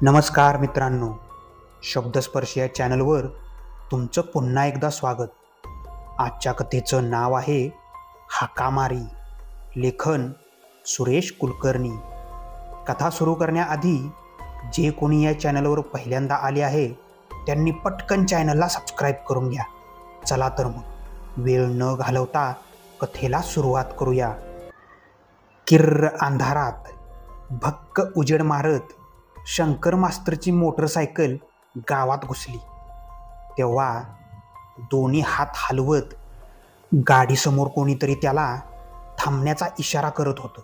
नमस्कार मित्रांनो, शब्दस्पर्श या चॅनलवर तुमचं पुन्हा एकदा स्वागत. आजच्या कथेचं नाव आहे हाकामारी. लेखन सुरेश कुलकर्णी. कथा सुरू करण्याआधी जे कोणी या चॅनलवर पहिल्यांदा आले आहे त्यांनी पटकन चॅनलला सबस्क्राईब करून घ्या. चला तर मग वेळ न घालवता कथेला सुरुवात करूया. किर्र अंधारात भक्क उजेड मारत शंकर मास्तरची मोटरसायकल गावात घुसली. तेव्हा दोन्ही हात हलवत गाडीसमोर कोणीतरी त्याला थांबण्याचा इशारा करत होतं.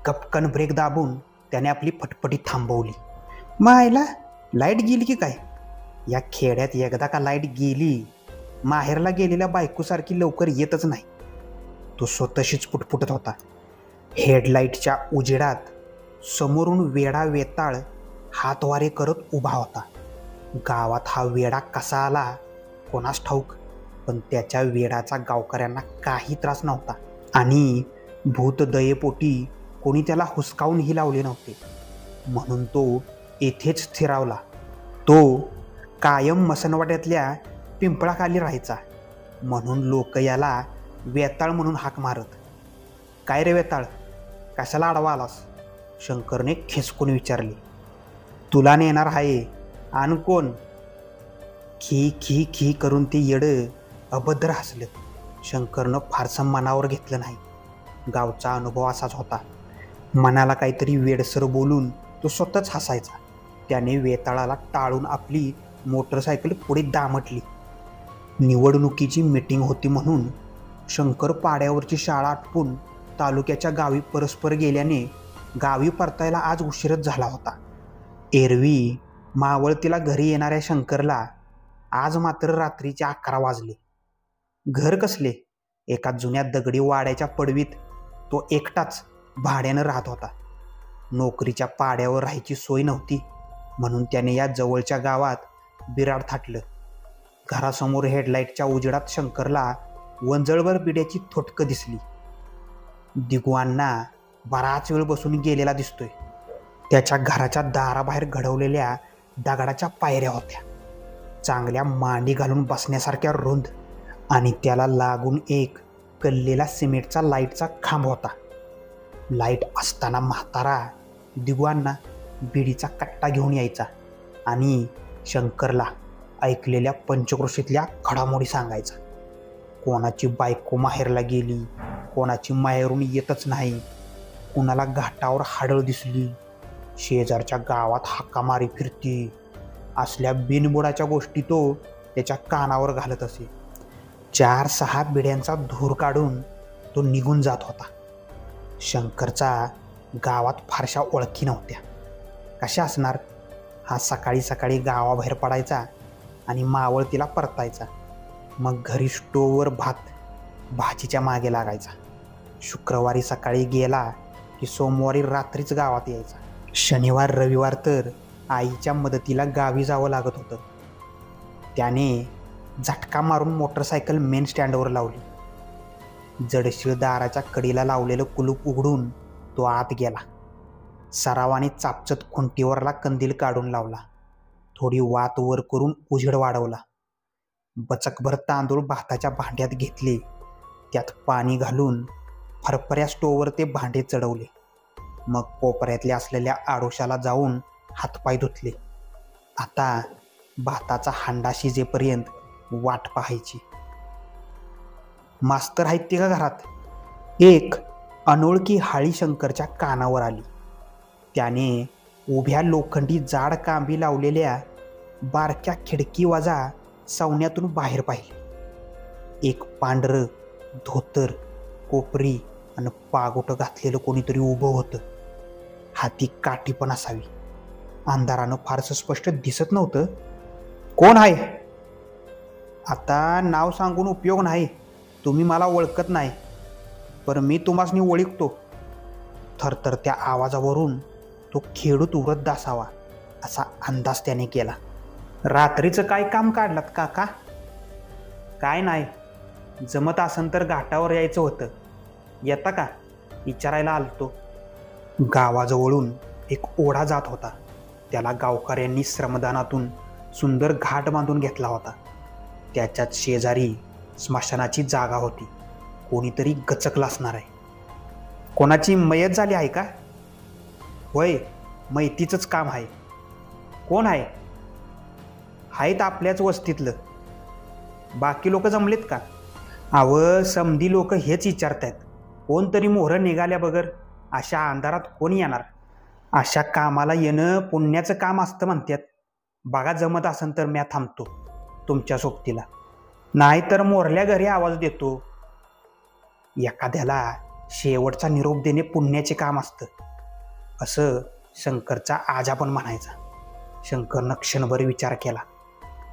गपकन ब्रेक दाबून त्याने आपली फटफटी थांबवली. मायला लाईट गेली की काय? या खेड्यात एकदा का लाईट गेली माहेरला गेलेल्या बायकोसारखी लवकर येतच नाही. तो स्वतःशीच पुटपुटत होता. हेडलाईटच्या उजेडात समोरून वेडा वेताळ हातवारे करत उभा होता. गावात हा वेडा कसा आला कोणास ठाऊक, पण त्याच्या वेडाचा गावकऱ्यांना काही त्रास नव्हता आणि भूतदयेपोटी कोणी त्याला हुसकावूनही लावले नव्हते. म्हणून तो येथेच स्थिरावला. तो कायम मसनवाड्यातल्या पिंपळाखाली राहायचा, म्हणून लोक याला वेताळ म्हणून हाक मारत. काय रे वेताळ, कशाला आडवा आलास? शंकरने खेचकून विचारले. तुला नेणार आहे आणि कोण? खी खी खी करून ते येडं अभद्र हसलं. शंकरनं फारसं मनावर घेतलं नाही. गावचा अनुभव असाच होता. मनाला काहीतरी वेडसर बोलून तो स्वतःच हसायचा. त्याने वेताळाला टाळून आपली मोटरसायकल पुढे दामटली. निवडणुकीची मीटिंग होती म्हणून शंकर पाड्यावरची शाळा आटपून तालुक्याच्या गावी परस्पर गेल्याने गावी परतायला आज उशीरच झाला होता. एरवी मावळतीला घरी येणाऱ्या शंकरला आज मात्र रात्रीचे 11 वाजले. घर कसले? एका जुन्या दगडी वाड्याच्या पडवीत तो एकटाच भाड्यानं राहत होता. नोकरीच्या पाड्यावर राहायची सोय नव्हती, म्हणून त्याने या जवळच्या गावात बिराड थाटलं. घरासमोर हेडलाईटच्या उजेडात शंकरला वंजळभर बिड्याची थोटकं दिसली. दिगवांना बराच वेळ बसून गेलेला दिसतोय. त्याच्या घराच्या दाराबाहेर घडवलेल्या दगडाच्या पायऱ्या होत्या, चांगल्या मांडी घालून बसण्यासारख्या रुंद, आणि त्याला लागून एक कललेला सिमेंटचा लाईटचा खांब होता. लाईट असताना म्हातारा दिगवांना बिडीचा कट्टा घेऊन यायचा आणि शंकरला ऐकलेल्या पंचक्रोशीतल्या घडामोडी सांगायचा. कोणाची बायको माहेरला गेली, कोणाची माहेरून येतच नाही, कुणाला घाटावर हाडळ दिसली, शेजारच्या गावात हाकामारी फिरती, असल्या बिनबुडाच्या गोष्टी तो त्याच्या कानावर घालत असे. 4-6 बिड्यांचा धूर काढून तो निघून जात होता. शंकरचा गावात फारशा ओळखी नव्हत्या. कशा असणार? हा सकाळी सकाळी गावाबाहेर पडायचा आणि मावळतीला परतायचा. मग घरी स्टोववर भाजीच्या मागे लागायचा. शुक्रवारी सकाळी गेला की सोमवारी रात्रीच गावात यायचा. शनिवार रविवार तर आईच्या मदतीला गावी जावं लागत होतं. त्याने झटका मारून मोटरसायकल मेन स्टँडवर लावली. जडशीळ दाराच्या कडीला लावलेलं कुलूप उघडून तो आत गेला. सरावाने चापचत खुंटीवरला कंदील काढून लावला. थोडी वात वर करून उजेड वाढवला. बचकभर तांदूळ भाताच्या भांड्यात घेतले. त्यात पाणी घालून फरफऱ्या स्टोववर ते भांडे चढवले. मग कोपऱ्यातल्या असलेल्या आडोशाला जाऊन हातपाय धुतले. आता भाताचा हांडा शिजेपर्यंत वाट पाहायची. मास्तर आहेत ते का घरात? एक अनोळखी हाळी शंकरच्या कानावर आली. त्याने उभ्या लोखंडी जाड कांबी लावलेल्या बारक्या खिडकी वजा सवण्यातून बाहेर पाहिले. एक पांढरं धोतर, कोपरी आणि पागोटं घातलेलं कोणीतरी उभं होतं. हाती काठी पण असावी. अंधारानं फारसं स्पष्ट दिसत नव्हतं. कोण आहे? आता नाव सांगून उपयोग नाही. तुम्ही मला ओळखत नाही, पण मी तुम्हासनी ओळखतो. थरथर त्या आवाजावरून तो खेडूत उरत असावा असा अंदाज त्याने केला. रात्रीचं काय काम काढलात काका? काय नाही, जमत असन तर घाटावर यायचं होतं. येता का? विचारायला आलतो. गावाजवळून एक ओढा जात होता. त्याला गावकऱ्यांनी श्रमदानातून सुंदर घाट बांधून घेतला होता. त्याच्याच शेजारी स्मशानाची जागा होती. कोणीतरी गचकला असणार आहे. कोणाची मयत झाली आहे का? होय, मैतीचंच काम आहे. कोण आहे? आहेत आपल्याच वस्तीतलं. बाकी लोक जमलेत का? समधी लोक हेच विचारतायत. कोणतरी मोहरं निघाल्या बगर अशा अंधारात कोण येणार? अशा कामाला येणं पुण्याचं काम असतं म्हणतात. बघा जमत असेल तर म्या थांबतो तुमच्या सोबतीला, नाहीतर मोरल्या घरी आवाज देतो. एखाद्याला शेवटचा निरोप देणे पुण्याचे काम असतं असं शंकरचा आजा पण म्हणायचा. शंकरनं क्षणभर विचार केला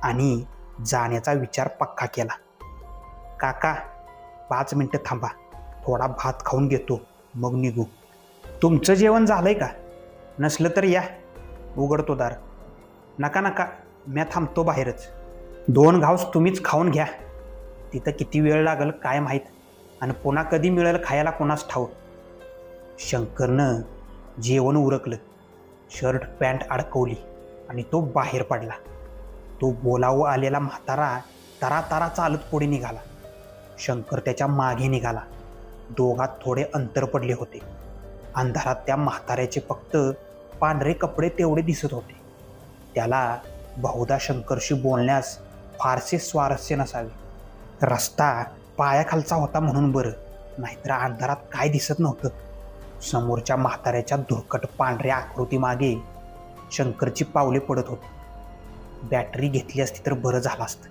आणि जाण्याचा विचार पक्का केला. काका, 5 मिनिटं थांबा, थोडा भात खाऊन घेतो, मग निघू. तुमचं जेवण झालंय का? नसलं तर या, उघडतो दार. नका नका, म्या थांबतो बाहेरच. 2 घास तुम्हीच खाऊन घ्या. तिथं किती वेळ लागेल काय माहीत, आणि पुन्हा कधी मिळेल खायला कोणास ठाऊक. शंकरनं जेवण उरकलं, शर्ट पॅन्ट अडकवली आणि तो बाहेर पडला. तो बोलावं आलेला म्हातारा तरा तरा चालत पुढे निघाला. शंकर त्याच्या मागे निघाला. दोघात थोडे अंतर पडले होते. अंधारात त्या म्हाताऱ्याचे फक्त पांढरे कपडे तेवढे दिसत होते. त्याला बहुधा शंकरशी बोलण्यास फारसे स्वारस्य नसावे. रस्ता पायाखालचा होता म्हणून बरं, नाहीतर अंधारात काय दिसत नव्हतं. समोरच्या म्हाताऱ्याच्या धुरकट पांढऱ्या आकृतीमागे शंकरची पावले पडत होती. बॅटरी घेतली असती तर बरं झालं असतं,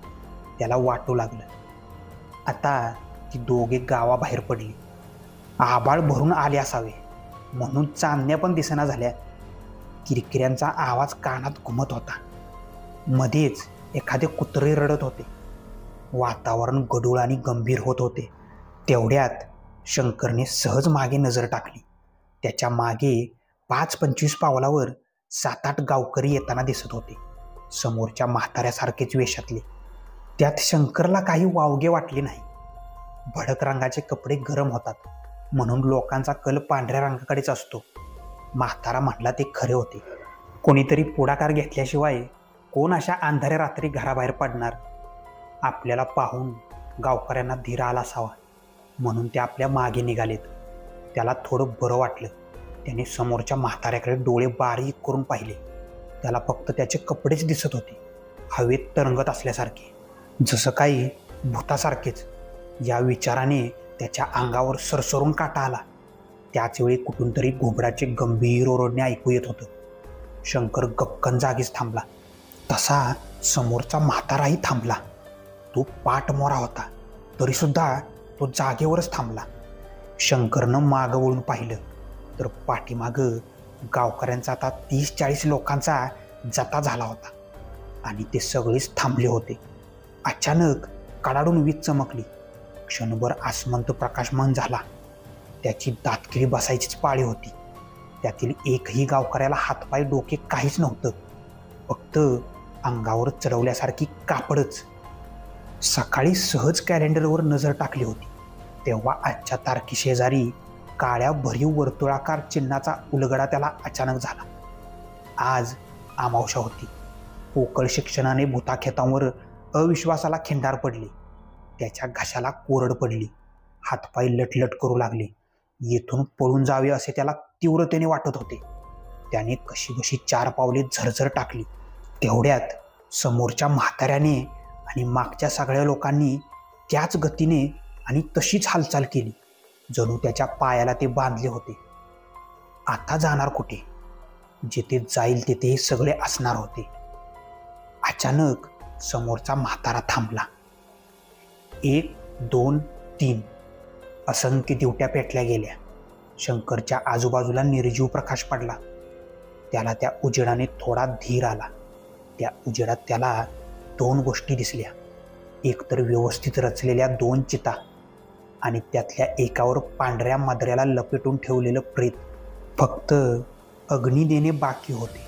त्याला वाटू लागलं. आता ती दोघे गावाबाहेर पडली. आभाळ भरून आले असावे म्हणून चांदण्या पण दिसेना झाल्या. किरकिऱ्यांचा आवाज कानात घुमत होता. मध्येच एखादे कुत्रे रडत होते. वातावरण गडूळ आणि गंभीर होत होते. तेवढ्यात शंकरने सहज मागे नजर टाकली. त्याच्या मागे 5-25 पावलावर 7-8 गावकरी येताना दिसत होते, समोरच्या म्हाताऱ्यासारखेच वेशातले. त्यात शंकरला काही वावगे वाटले नाही. भडक रंगाचे कपडे गरम होतात म्हणून लोकांचा कल पांढऱ्या रंगाकडेच असतो. म्हातारा म्हटला ते खरे होते. कोणीतरी पुढाकार घेतल्याशिवाय कोण अशा अंधाऱ्या रात्री घराबाहेर पडणार? आपल्याला पाहून गावकऱ्यांना धीर आला असावा म्हणून ते आपल्या मागे निघालेत. त्याला थोडं बरं वाटलं. त्याने समोरच्या म्हाताऱ्याकडे डोळे बारीक करून पाहिले. त्याला फक्त त्याचे कपडेच दिसत होते, हवेत तरंगत असल्यासारखे, जसं काही भूतासारखेच. या विचाराने त्याच्या अंगावर सरसरून काटा आला. त्याचवेळी कुठून तरी घुबडाचे गंभीर ओरडणे ऐकू येत होतं. शंकर गपकन जागीच थांबला. तसा समोरचा म्हाताराही थांबला. तो पाठमोरा होता, तरीसुद्धा तो जागेवरच थांबला. शंकरनं मागं वळून पाहिलं तर पाठीमागं गावकऱ्यांचा आता 30-40 लोकांचा जता झाला होता आणि ते सगळेच थांबले होते. अचानक कडाडून वीज चमकली. क्षणभर आसमंत प्रकाशमान झाला. त्याची दातकिरी बसायचीच पाळी होती. त्यातील एकही गावकऱ्याला हातपाय डोके काहीच नव्हतं, फक्त अंगावर चढवल्यासारखी कापडच. सकाळी सहज कॅलेंडरवर नजर टाकली होती तेव्हा आजच्या तारखेशेजारी काळ्या भरीव वर्तुळाकार चिन्हाचा उलगडा त्याला अचानक झाला. आज अमावस्या होती. पोकळ शिक्षणाने भूताखेतांवर अविश्वासाला खिंडार पडली. त्याच्या घशाला कोरड पडली. हातपाय लटलट करू लागले. येथून पळून जावे असे त्याला तीव्रतेने वाटत होते. त्याने कशीबशी 4 पावले झरझर टाकली. तेवढ्यात समोरच्या म्हाताऱ्याने आणि मागच्या सगळ्या लोकांनी त्याच गतीने आणि तशीच हालचाल केली, जणू त्याच्या पायाला ते बांधले होते. आता जाणार कुठे? जिथे जाईल तिथे हे सगळे असणार होते. अचानक समोरचा म्हातारा थांबला. 1, 2, 3 असंख्य दिवट्या पेटल्या गेल्या. शंकरच्या आजूबाजूला निर्जीव प्रकाश पडला. त्याला त्या उजेडाने थोडा धीर आला. त्या उजेडात त्याला 2 गोष्टी दिसल्या. एक तर व्यवस्थित रचलेल्या 2 चिता आणि त्यातल्या एकावर पांढऱ्या मादऱ्याला लपेटून ठेवलेलं प्रेत. फक्त अग्नी देणे बाकी होते.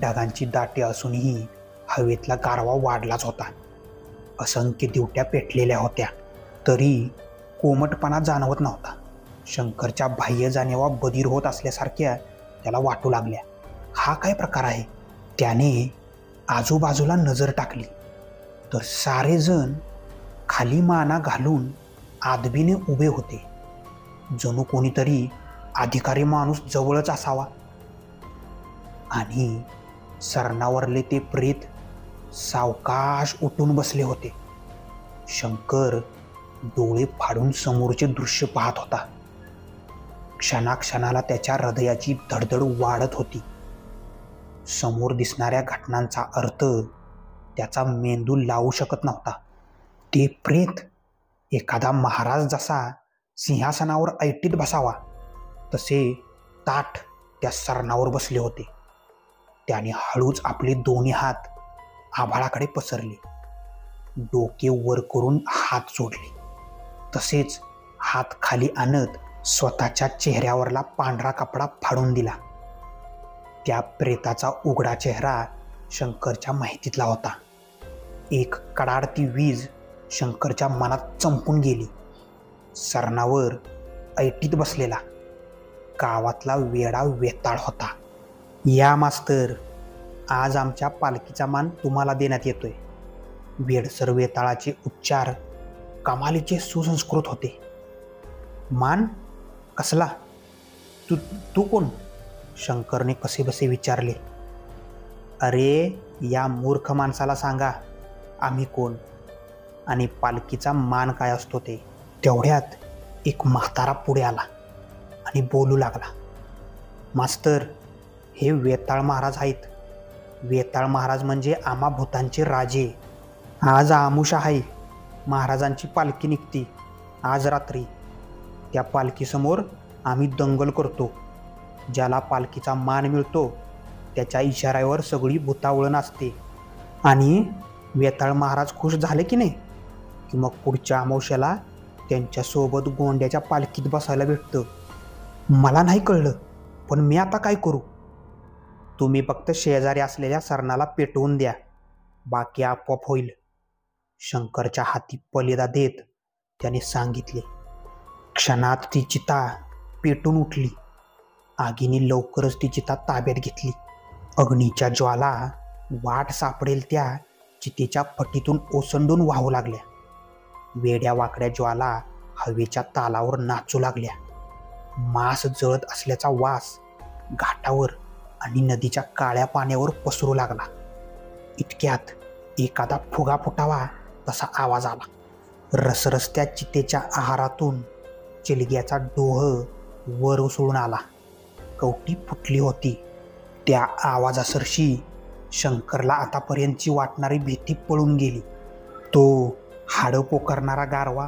ढगांची दाटे असूनही हवेतला गारवा वाढलाच होता. असंख्य दिवट्या पेटलेल्या होत्या तरी कोमटपणा जाणवत नव्हता. शंकरच्या बाह्य जाणीवा बधीर होत असल्यासारख्या त्याला वाटू लागल्या. हा काय प्रकार आहे? त्याने आजूबाजूला नजर टाकली तर सारेजण खाली माना घालून आदबीने उभे होते. जणू कोणीतरी अधिकारी माणूस जवळच असावा. आणि सरणावरले ते प्रेत सावकाश उठून बसले होते. शंकर डोळे फाडून समोरचे दृश्य पाहत होता. क्षणाक्षणाला त्याच्या हृदयाची धडधड वाढत होती. समोर दिसणाऱ्या घटनांचा अर्थ त्याचा मेंदू लावू शकत नव्हता. ते प्रेत एखादा महाराज जसा सिंहासनावर ऐटीत बसावा तसे ताठ त्या सरणावर बसले होते. त्याने हळूच आपले दोन्ही हात आभाळाकडे पसरले, डोके वर करून हात जोडले. तसेच हात खाली आणत स्वतःच्या चेहऱ्यावरला पांढरा कपडा फाडून दिला. त्या प्रेताचा उघडा चेहरा शंकरच्या माहितीतला होता. एक कडाडती वीज शंकरच्या मनात चमकून गेली. सरणावर ऐटीत बसलेला गावातला वेडा वेताळ होता. या मास्तर, आज आमच्या पालखीचा मान तुम्हाला देण्यात येतोय. वेडसर वेताळाचे उच्चार कमालीचे सुसंस्कृत होते. मान कसला? तू कोण? शंकरने कसेबसे विचारले. अरे, या मूर्ख माणसाला सांगा आम्ही कोण आणि पालखीचा मान काय असतो ते. तेवढ्यात एक म्हातारा पुढे आला आणि बोलू लागला. मास्तर, हे वेताळ महाराज आहेत. वेताळ महाराज म्हणजे आम्हा भूतांचे राजे. आज आमुष आहे. महाराजांची पालखी निघते आज रात्री. त्या पालखीसमोर आम्ही दंगल करतो. ज्याला पालखीचा मान मिळतो त्याच्या इशाऱ्यावर सगळी भूतावळ नाचते. आणि वेताळ महाराज खुश झाले की नाही की मग पुढच्या अमावस्याला त्यांच्यासोबत गोंड्याच्या पालखीत बसायला भेटतं. मला नाही कळलं, पण मी आता काय करू? तुम्ही फक्त शेजारी असलेल्या सरणाला पेटवून द्या, बाकी आपोआप होईल. शंकरच्या हाती पलेदा देत त्याने सांगितले. क्षणात ती चिता पेटून उठली. आगीने लवकरच ती चिता ताब्यात घेतली. अग्नीच्या ज्वाला वाट सापडेल त्या चितेच्या फटीतून ओसंडून वाहू लागल्या. वेड्या वाकड्या ज्वाला हवेच्या तालावर नाचू लागल्या. मांस जळत असल्याचा वास घाटावर आणि नदीच्या काळ्या पाण्यावर पसरू लागला. इतक्यात एखादा फुगा फुटावा तसा आवाज आला. रसरसत्या चितेच्या आहारातून चिलग्याचा डोह वर उसळून आला. कवटी फुटली होती. त्या आवाजासरशी शंकरला आतापर्यंतची वाटणारी भीती पळून गेली. तो हाडं पोकारणारा गारवा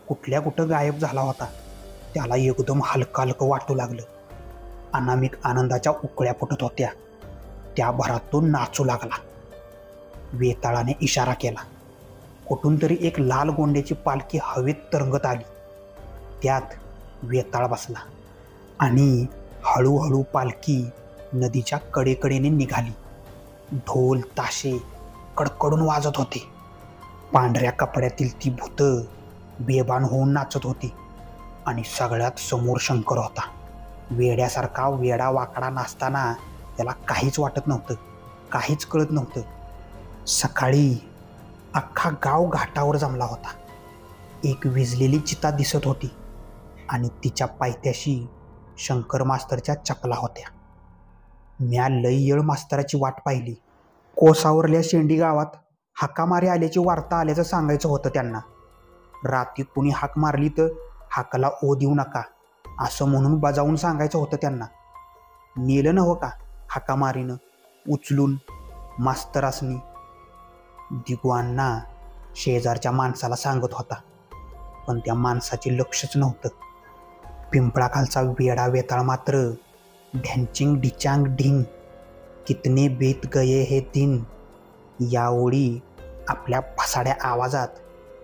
कुठं गायब झाला होता. त्याला एकदम हलकं हलकं वाटू लागलं. अनामिक आनंदाच्या उकळ्या फुटत होत्या. त्या भरात तो नाचू लागला. वेताळाने इशारा केला. कुठून तरी एक लाल गोंड्याची पालखी हवेत तरंगत आली. त्यात वेताळ बसला आणि हळूहळू पालखी नदीच्या कडेकडेने निघाली. ढोल ताशे कडकडून वाजत होते. पांढऱ्या कपड्यातील ती भूतं बेभान होऊन नाचत होती. आणि सगळ्यात समोर शंकर होता. वेड्यासारखा वेडा वाकडा नाचताना त्याला काहीच वाटत नव्हतं, काहीच कळत नव्हतं. सकाळी अख्खा गाव घाटावर जमला होता. एक विझलेली चिता दिसत होती आणि तिच्या पायथ्याशी शंकर मास्तरच्या चपला होत्या. म्या लई येळ मास्तराची वाट पाहिली. कोसावरल्या शेंडी गावात हाकामारी आल्याची वार्ता आल्याचं सांगायचं होतं त्यांना. रात्री कुणी हाक मारली तर हाकाला ओ देऊ नका असं म्हणून बजावून सांगायचं होतं त्यांना. नेलं नव्ह का हाकामारीनं उचलून मास्तरासनी? दिगवांना शेजारच्या माणसाला सांगत होता, पण त्या माणसाचे लक्षच नव्हतं. पिंपळाखालचा वेडा वेताळ मात्र ढॅंचिंग डिचांग ढिंग कितने बेत गये हे दिन या ओळी आपल्या फसाड्या आवाजात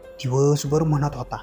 दिवसभर म्हणत होता.